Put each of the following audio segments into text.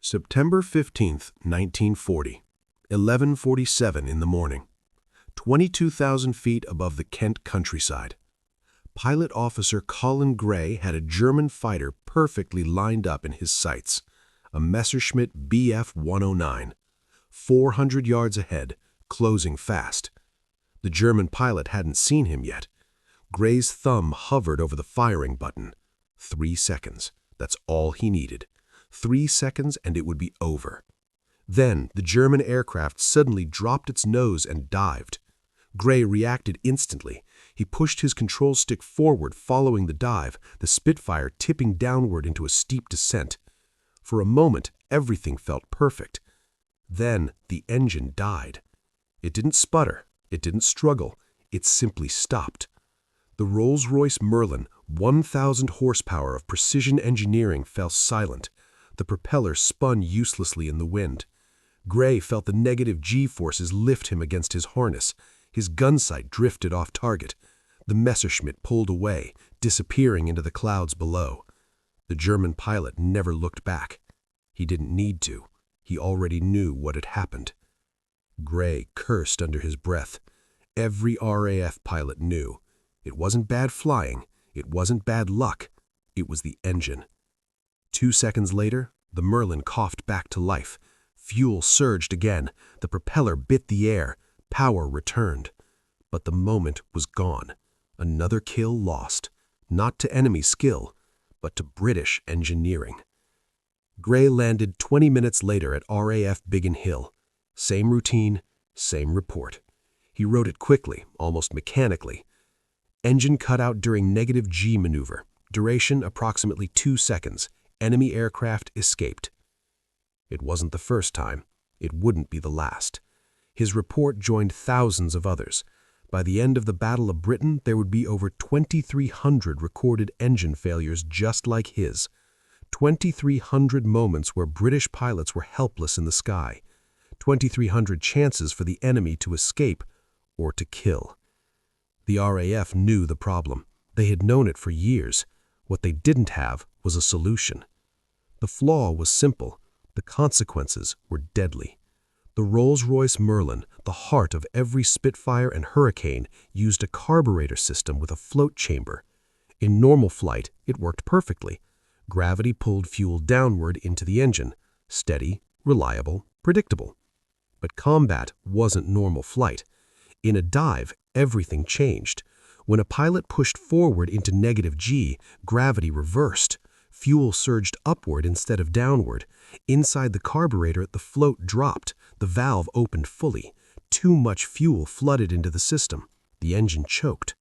September 15th, 1940, 11:47 in the morning. 22,000 feet above the Kent countryside. Pilot Officer Colin Gray had a German fighter perfectly lined up in his sights, a Messerschmitt Bf 109, 400 yards ahead, closing fast. The German pilot hadn't seen him yet. Gray's thumb hovered over the firing button. 3 seconds. That's all he needed. 3 seconds and it would be over. Then the German aircraft suddenly dropped its nose and dived. Gray reacted instantly. He pushed his control stick forward following the dive, the Spitfire tipping downward into a steep descent. For a moment, everything felt perfect. Then the engine died. It didn't sputter. It didn't struggle. It simply stopped. The Rolls-Royce Merlin, 1,000 horsepower of precision engineering, fell silent. The propeller spun uselessly in the wind. Gray felt the negative G-forces lift him against his harness. His gun sight drifted off target. The Messerschmitt pulled away, disappearing into the clouds below. The German pilot never looked back. He didn't need to. He already knew what had happened. Gray cursed under his breath. Every RAF pilot knew. It wasn't bad flying. It wasn't bad luck. It was the engine. 2 seconds later, the Merlin coughed back to life. Fuel surged again. The propeller bit the air. Power returned. But the moment was gone. Another kill lost. Not to enemy skill, but to British engineering. Gray landed 20 minutes later at RAF Biggin Hill. Same routine, same report. He wrote it quickly, almost mechanically. Engine cut out during negative G maneuver. Duration approximately 2 seconds. Enemy aircraft escaped. It wasn't the first time. It wouldn't be the last. His report joined thousands of others. By the end of the Battle of Britain, there would be over 2,300 recorded engine failures just like his. 2,300 moments where British pilots were helpless in the sky. 2,300 chances for the enemy to escape or to kill. The RAF knew the problem. They had known it for years. What they didn't have was a solution. The flaw was simple. The consequences were deadly. The Rolls-Royce Merlin, the heart of every Spitfire and Hurricane, used a carburetor system with a float chamber. In normal flight, it worked perfectly. Gravity pulled fuel downward into the engine. Steady, reliable, predictable. But combat wasn't normal flight. In a dive, everything changed. When a pilot pushed forward into negative G, gravity reversed. Fuel surged upward instead of downward. Inside the carburetor, the float dropped. The valve opened fully. Too much fuel flooded into the system. The engine choked.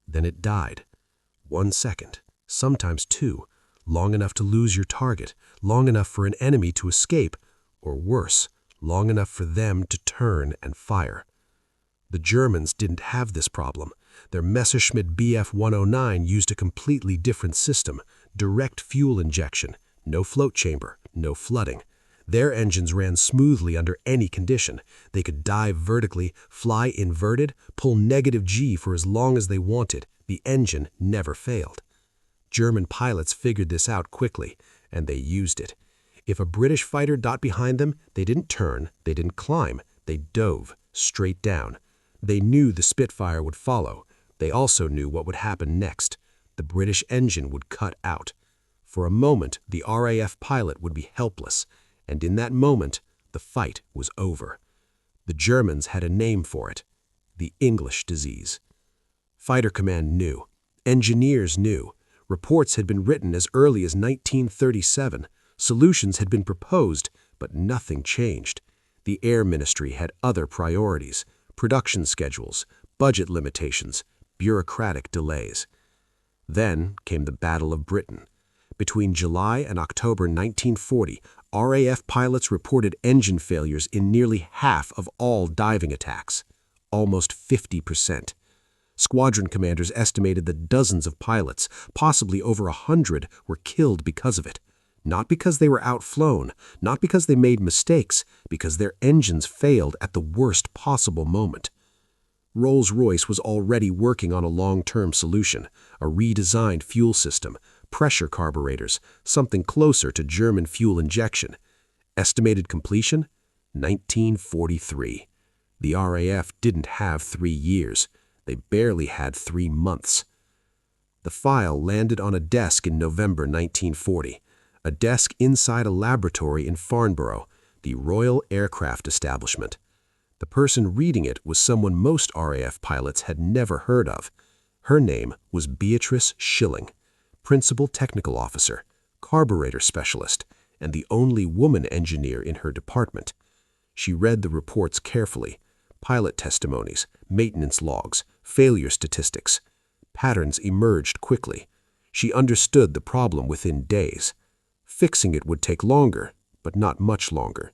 Then it died. 1 second, sometimes 2, long enough to lose your target, long enough for an enemy to escape, or worse, long enough for them to turn and fire. The Germans didn't have this problem. Their Messerschmitt Bf 109 used a completely different system, direct fuel injection, no float chamber, no flooding. Their engines ran smoothly under any condition. They could dive vertically, fly inverted, pull negative G for as long as they wanted. The engine never failed. German pilots figured this out quickly, and they used it. If a British fighter got behind them, they didn't turn, they didn't climb, they dove straight down. They knew the Spitfire would follow. They also knew what would happen next. The British engine would cut out. For a moment, the RAF pilot would be helpless, and in that moment, the fight was over. The Germans had a name for it: the English disease. Fighter Command knew. Engineers knew. Reports had been written as early as 1937. Solutions had been proposed, but nothing changed. The Air Ministry had other priorities: production schedules, budget limitations, bureaucratic delays. Then came the Battle of Britain. Between July and October 1940, RAF pilots reported engine failures in nearly half of all diving attacks, almost 50%. Squadron commanders estimated that dozens of pilots, possibly over 100, were killed because of it. Not because they were outflown, not because they made mistakes, because their engines failed at the worst possible moment. Rolls-Royce was already working on a long-term solution, a redesigned fuel system, pressure carburetors, something closer to German fuel injection. Estimated completion? 1943. The RAF didn't have 3 years. They barely had 3 months. The file landed on a desk in November 1940, a desk inside a laboratory in Farnborough, the Royal Aircraft Establishment. The person reading it was someone most RAF pilots had never heard of. Her name was Beatrice Shilling, Principal Technical Officer, Carburetor Specialist, and the only woman engineer in her department. She read the reports carefully: pilot testimonies, maintenance logs, failure statistics. Patterns emerged quickly. She understood the problem within days. Fixing it would take longer, but not much longer.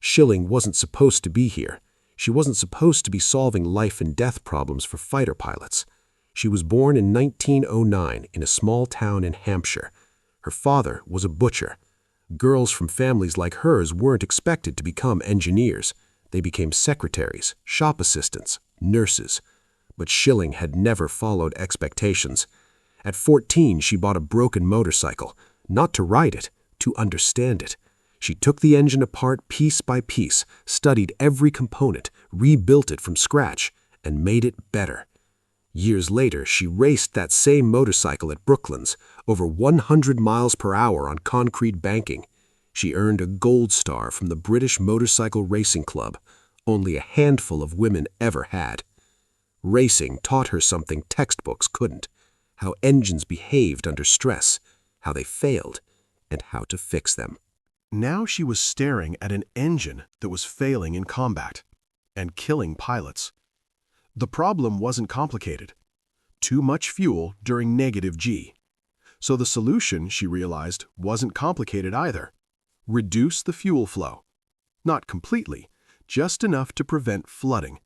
Shilling wasn't supposed to be here. She wasn't supposed to be solving life and death problems for fighter pilots. She was born in 1909 in a small town in Hampshire. Her father was a butcher. Girls from families like hers weren't expected to become engineers. They became secretaries, shop assistants, nurses. But Shilling had never followed expectations. At 14, she bought a broken motorcycle, not to ride it, to understand it. She took the engine apart piece by piece, studied every component, rebuilt it from scratch, and made it better. Years later, she raced that same motorcycle at Brooklands, over 100 miles per hour on concrete banking. She earned a gold star from the British Motorcycle Racing Club. Only a handful of women ever had. Racing taught her something textbooks couldn't: how engines behaved under stress, how they failed, and how to fix them. Now she was staring at an engine that was failing in combat and killing pilots. The problem wasn't complicated. Too much fuel during -G. So the solution, she realized, wasn't complicated either. Reduce the fuel flow. Not completely, just enough to prevent flooding.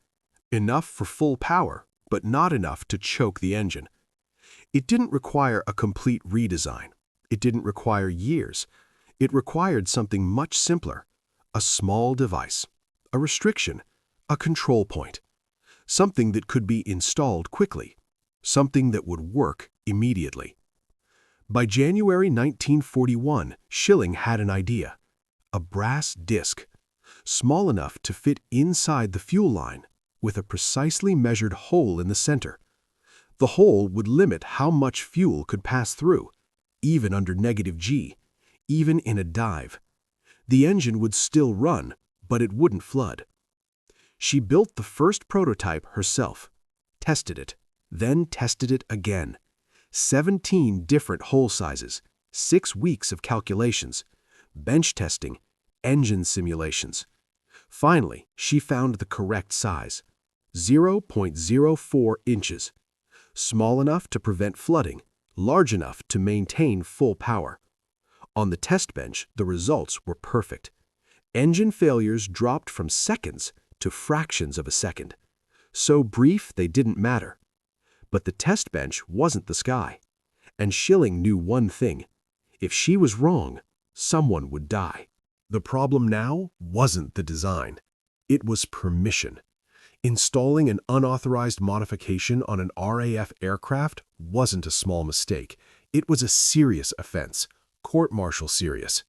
Enough for full power, but not enough to choke the engine. It didn't require a complete redesign. It didn't require years. It required something much simpler: a small device, a restriction, a control point. Something that could be installed quickly. Something that would work immediately. By January 1941, Shilling had an idea: a brass disc, small enough to fit inside the fuel line, with a precisely measured hole in the center. The hole would limit how much fuel could pass through, even under -G, even in a dive. The engine would still run, but it wouldn't flood. She built the first prototype herself, tested it, then tested it again. 17 different hole sizes, 6 weeks of calculations, bench testing, engine simulations. Finally, she found the correct size: 0.04 inches. Small enough to prevent flooding, large enough to maintain full power. On the test bench, the results were perfect. Engine failures dropped from seconds to fractions of a second. So brief they didn't matter. But the test bench wasn't the sky. And Shilling knew one thing: if she was wrong, someone would die. The problem now wasn't the design. It was permission. Installing an unauthorized modification on an RAF aircraft wasn't a small mistake. It was a serious offense, court-martial serious.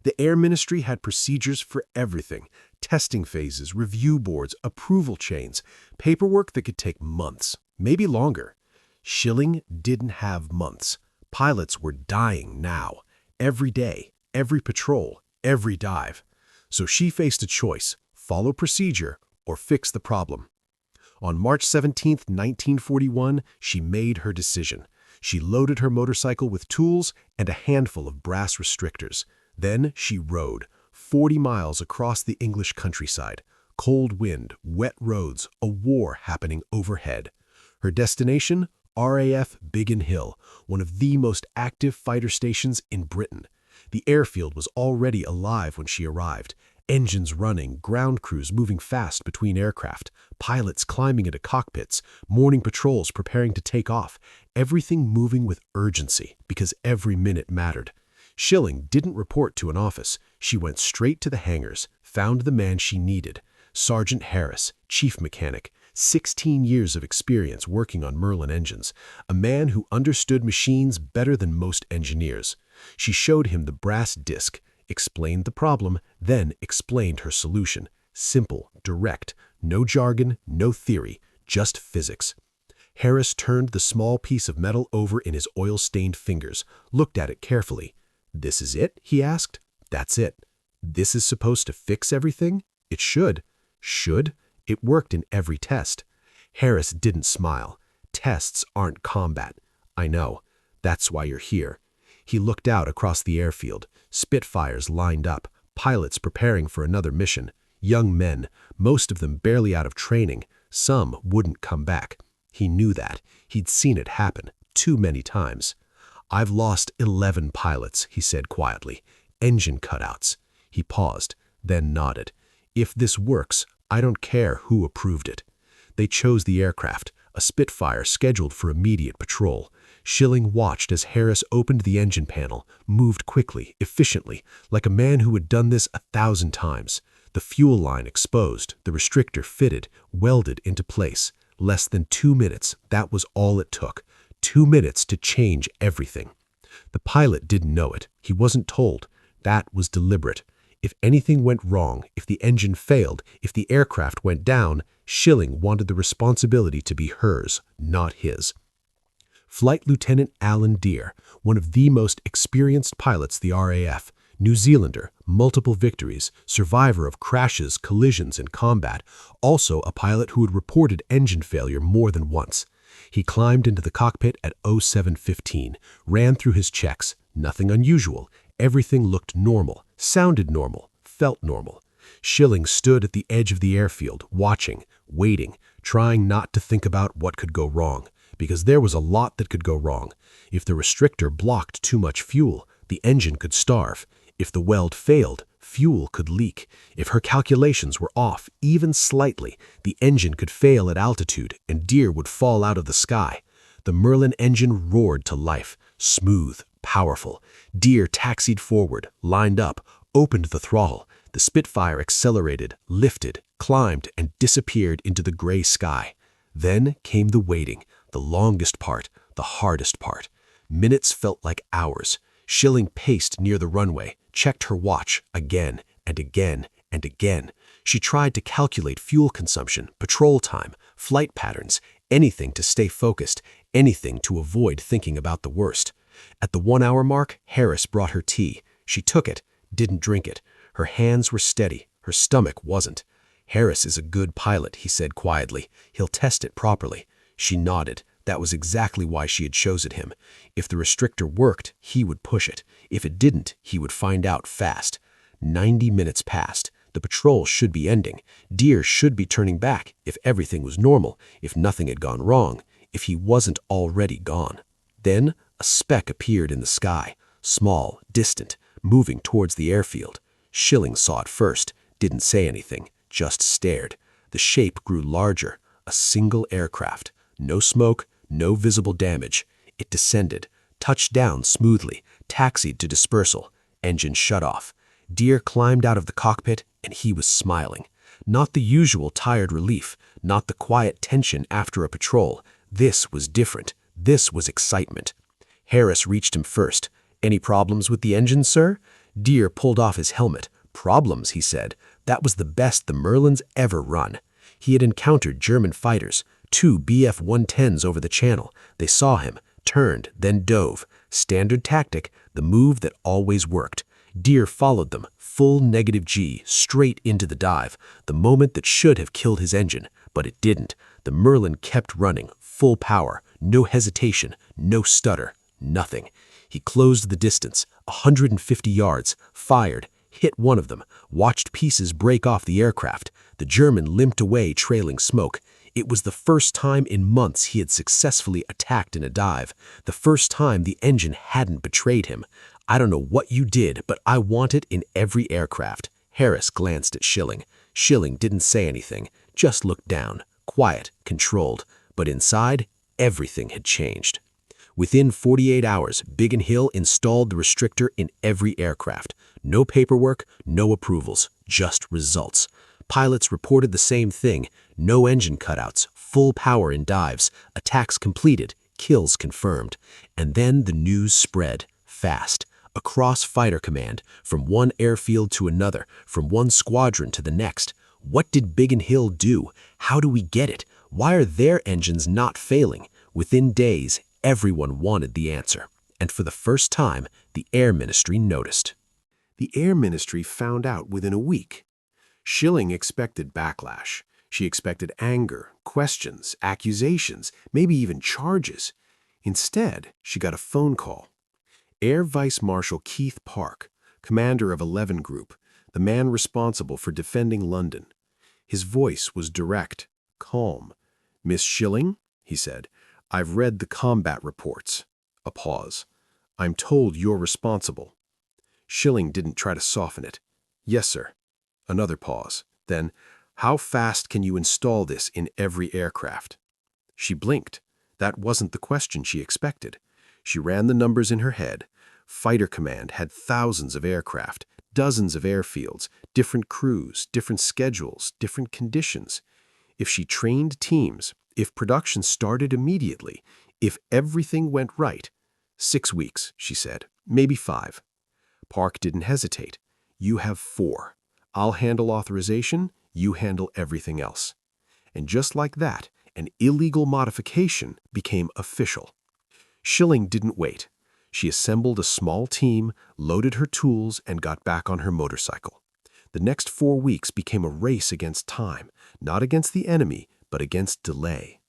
The Air Ministry had procedures for everything: testing phases, review boards, approval chains, paperwork that could take months, maybe longer. Shilling didn't have months. Pilots were dying now, every day, every patrol, every dive. So she faced a choice: follow procedure or fix the problem. On March 17, 1941, she made her decision. She loaded her motorcycle with tools and a handful of brass restrictors. Then she rode 40 miles across the English countryside. Cold wind, wet roads, a war happening overhead. Her destination? RAF Biggin Hill, one of the most active fighter stations in Britain. The airfield was already alive when she arrived. Engines running, ground crews moving fast between aircraft, pilots climbing into cockpits, morning patrols preparing to take off, everything moving with urgency because every minute mattered. Shilling didn't report to an office. She went straight to the hangars, found the man she needed: Sergeant Harris, chief mechanic, 16 years of experience working on Merlin engines, a man who understood machines better than most engineers. She showed him the brass disc. explained the problem, then explained her solution. Simple, direct, no jargon, no theory, just physics. Harris turned the small piece of metal over in his oil-stained fingers, looked at it carefully. "This is it?" he asked. "That's it. This is supposed to fix everything? It should." "Should?" It worked in every test. Harris didn't smile. "Tests aren't combat." "I know. That's why you're here." He looked out across the airfield. Spitfires lined up, pilots preparing for another mission. Young men, most of them barely out of training. Some wouldn't come back. He knew that. He'd seen it happen too many times. "I've lost 11 pilots," he said quietly. "Engine cutouts." He paused, then nodded. "If this works, I don't care who approved it." They chose the aircraft, a Spitfire scheduled for immediate patrol. Shilling watched as Harris opened the engine panel, moved quickly, efficiently, like a man who had done this 1,000 times. The fuel line exposed, the restrictor fitted, welded into place. Less than 2 minutes, that was all it took. 2 minutes to change everything. The pilot didn't know it. He wasn't told. That was deliberate. If anything went wrong, if the engine failed, if the aircraft went down, Shilling wanted the responsibility to be hers, not his. Flight Lieutenant Alan Deere, one of the most experienced pilots the RAF, New Zealander, multiple victories, survivor of crashes, collisions, and combat, also a pilot who had reported engine failure more than once. He climbed into the cockpit at 07:15, ran through his checks. Nothing unusual. Everything looked normal, sounded normal, felt normal. Shilling stood at the edge of the airfield, watching, waiting, trying not to think about what could go wrong, because there was a lot that could go wrong. If the restrictor blocked too much fuel, the engine could starve. If the weld failed, fuel could leak. If her calculations were off, even slightly, the engine could fail at altitude and Deere would fall out of the sky. The Merlin engine roared to life, smooth, powerful. Deere taxied forward, lined up, opened the throttle. The Spitfire accelerated, lifted, climbed, and disappeared into the gray sky. Then came the waiting, the longest part, the hardest part. Minutes felt like hours. Shilling paced near the runway, checked her watch again and again and again. She tried to calculate fuel consumption, patrol time, flight patterns, anything to stay focused, anything to avoid thinking about the worst. At the 1-hour mark, Harris brought her tea. She took it, didn't drink it. Her hands were steady, her stomach wasn't. "Harris is a good pilot," he said quietly. "He'll test it properly." She nodded. That was exactly why she had chosen him. If the restrictor worked, he would push it. If it didn't, he would find out fast. 90 minutes passed. The patrol should be ending. Deere should be turning back if everything was normal, if nothing had gone wrong, if he wasn't already gone. Then a speck appeared in the sky, small, distant, moving towards the airfield. Shilling saw it first, didn't say anything, just stared. The shape grew larger, a single aircraft. No smoke, no visible damage. It descended, touched down smoothly, taxied to dispersal. Engine shut off. Deere climbed out of the cockpit, and he was smiling. Not the usual tired relief, not the quiet tension after a patrol. This was different. This was excitement. Harris reached him first. "Any problems with the engine, sir?" Deere pulled off his helmet. "Problems," he said. That was the best the Merlins ever run. He had encountered German fighters, 2 Bf-110s over the channel. They saw him, turned, then dove. Standard tactic, the move that always worked. Deere followed them, full -G, straight into the dive, the moment that should have killed his engine, but it didn't. The Merlin kept running, full power, no hesitation, no stutter, nothing. He closed the distance, 150 yards, fired, hit one of them, watched pieces break off the aircraft. The German limped away, trailing smoke. It was the first time in months he had successfully attacked in a dive, the first time the engine hadn't betrayed him. "I don't know what you did, but I want it in every aircraft." Harris glanced at Shilling. Shilling didn't say anything, just looked down, quiet, controlled. But inside, everything had changed. Within 48 hours, Biggin Hill installed the restrictor in every aircraft. No paperwork, no approvals, just results. Pilots reported the same thing. No engine cutouts, full power in dives, attacks completed, kills confirmed. And then the news spread, fast. across fighter command, from one airfield to another, from one squadron to the next. What did Biggin Hill do? How do we get it? Why are their engines not failing? Within days, everyone wanted the answer. And for the first time, the Air Ministry noticed. The Air Ministry found out within a week. Shilling expected backlash. She expected anger, questions, accusations, maybe even charges. Instead, she got a phone call. Air Vice Marshal Keith Park, commander of 11 Group, the man responsible for defending London. His voice was direct, calm. "Miss Shilling," he said, "I've read the combat reports." A pause. "I'm told you're responsible." Shilling didn't try to soften it. "Yes, sir." Another pause. Then, "How fast can you install this in every aircraft?" She blinked. That wasn't the question she expected. She ran the numbers in her head. Fighter Command had thousands of aircraft, dozens of airfields, different crews, different schedules, different conditions. If she trained teams, if production started immediately, if everything went right, 6 weeks, she said, maybe 5. Park didn't hesitate. "You have 4. I'll handle authorization, you handle everything else." And just like that, an illegal modification became official. Shilling didn't wait. She assembled a small team, loaded her tools, and got back on her motorcycle. The next 4 weeks became a race against time, not against the enemy, but against delay.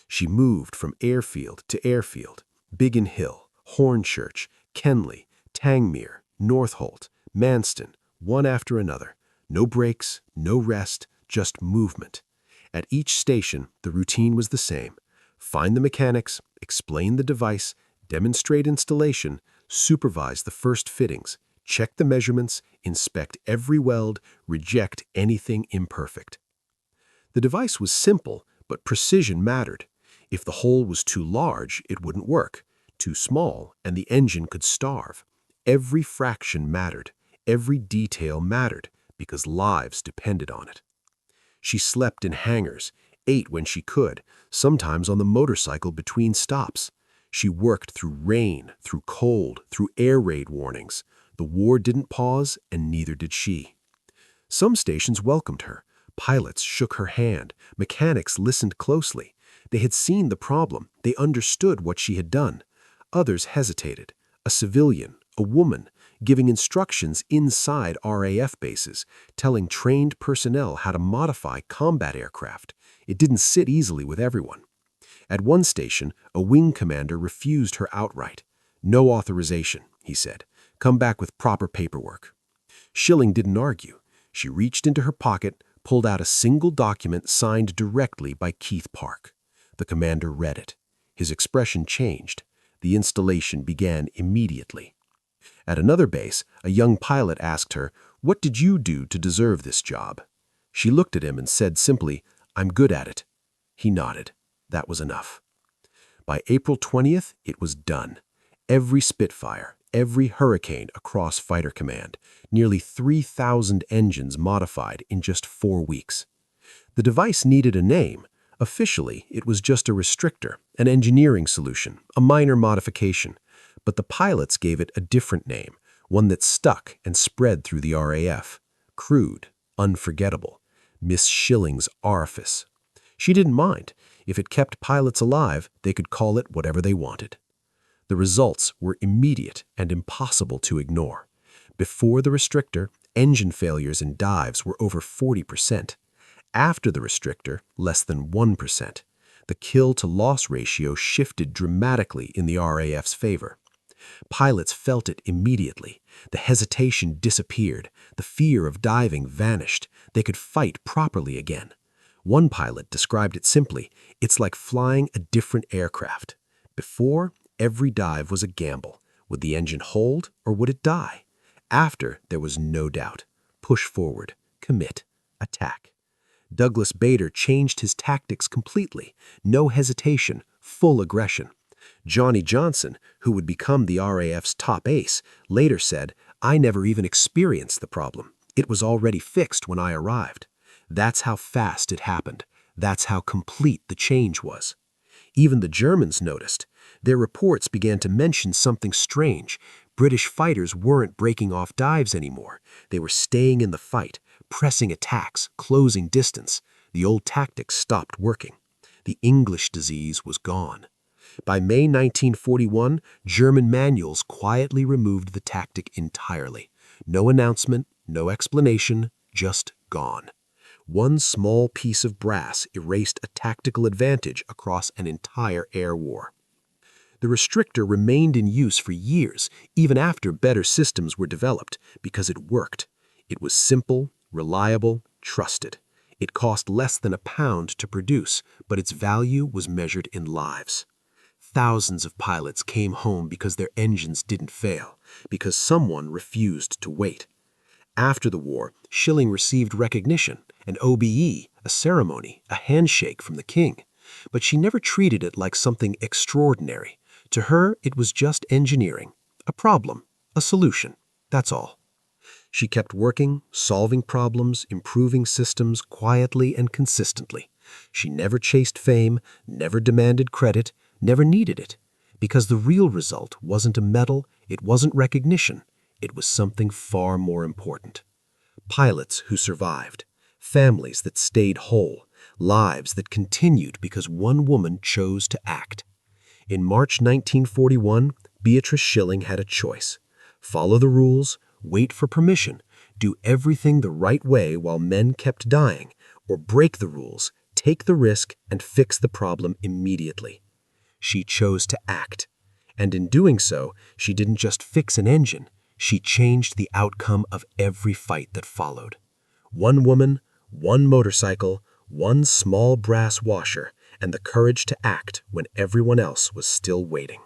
She moved from airfield to airfield, Biggin Hill, Hornchurch, Kenley, Tangmere, Northolt, Manston, one after another. No breaks, no rest, just movement. At each station, the routine was the same. Find the mechanics, explain the device, demonstrate installation, supervise the first fittings, check the measurements, inspect every weld, reject anything imperfect. The device was simple, but precision mattered. If the hole was too large, it wouldn't work. Too small, and the engine could starve. Every fraction mattered. Every detail mattered, because lives depended on it. She slept in hangars, ate when she could, sometimes on the motorcycle between stops. She worked through rain, through cold, through air raid warnings. The war didn't pause, and neither did she. Some stations welcomed her. Pilots shook her hand. Mechanics listened closely. They had seen the problem. They understood what she had done. Others hesitated. A civilian, a woman, giving instructions inside RAF bases, telling trained personnel how to modify combat aircraft. It didn't sit easily with everyone. At one station, a wing commander refused her outright. "No authorization," he said. "Come back with proper paperwork." Shilling didn't argue. She reached into her pocket, pulled out a single document signed directly by Keith Park. The commander read it. His expression changed. The installation began immediately. At another base, a young pilot asked her, "What did you do to deserve this job?" She looked at him and said simply, "I'm good at it." He nodded. That was enough. By April 20th, it was done. Every Spitfire, every Hurricane across Fighter Command, nearly 3,000 engines modified in just 4 weeks. The device needed a name. Officially, it was just a restrictor, an engineering solution, a minor modification. But the pilots gave it a different name, one that stuck and spread through the RAF. Crude, unforgettable. Miss Shilling's orifice. She didn't mind. If it kept pilots alive, they could call it whatever they wanted. The results were immediate and impossible to ignore. Before the restrictor, engine failures in dives were over 40%. After the restrictor, less than 1%. The kill-to-loss ratio shifted dramatically in the RAF's favor. Pilots felt it immediately. The hesitation disappeared. The fear of diving vanished. They could fight properly again. One pilot described it simply, "It's like flying a different aircraft." Before, every dive was a gamble. Would the engine hold or would it die? After, there was no doubt. Push forward, commit, attack. Douglas Bader changed his tactics completely. No hesitation, full aggression. Johnny Johnson, who would become the RAF's top ace, later said, "I never even experienced the problem. It was already fixed when I arrived." That's how fast it happened. That's how complete the change was. Even the Germans noticed. Their reports began to mention something strange. British fighters weren't breaking off dives anymore. They were staying in the fight, pressing attacks, closing distance. The old tactics stopped working. The English disease was gone. By May 1941, German manuals quietly removed the tactic entirely. No announcement, no explanation, just gone. One small piece of brass erased a tactical advantage across an entire air war. The restrictor remained in use for years, even after better systems were developed, because it worked. It was simple, reliable, trusted. It cost less than £1 to produce, but its value was measured in lives. Thousands of pilots came home because their engines didn't fail, because someone refused to wait. After the war, Shilling received recognition, an OBE, a ceremony, a handshake from the king. But she never treated it like something extraordinary. To her, it was just engineering. A problem, a solution, that's all. She kept working, solving problems, improving systems quietly and consistently. She never chased fame, never demanded credit, never needed it. Because the real result wasn't a medal, it wasn't recognition. It was something far more important. Pilots who survived, families that stayed whole, lives that continued because one woman chose to act. In March 1941, Beatrice Shilling had a choice. Follow the rules, wait for permission, do everything the right way while men kept dying, or break the rules, take the risk, and fix the problem immediately. She chose to act. And in doing so, she didn't just fix an engine, she changed the outcome of every fight that followed. One woman, one motorcycle, one small brass washer, and the courage to act when everyone else was still waiting.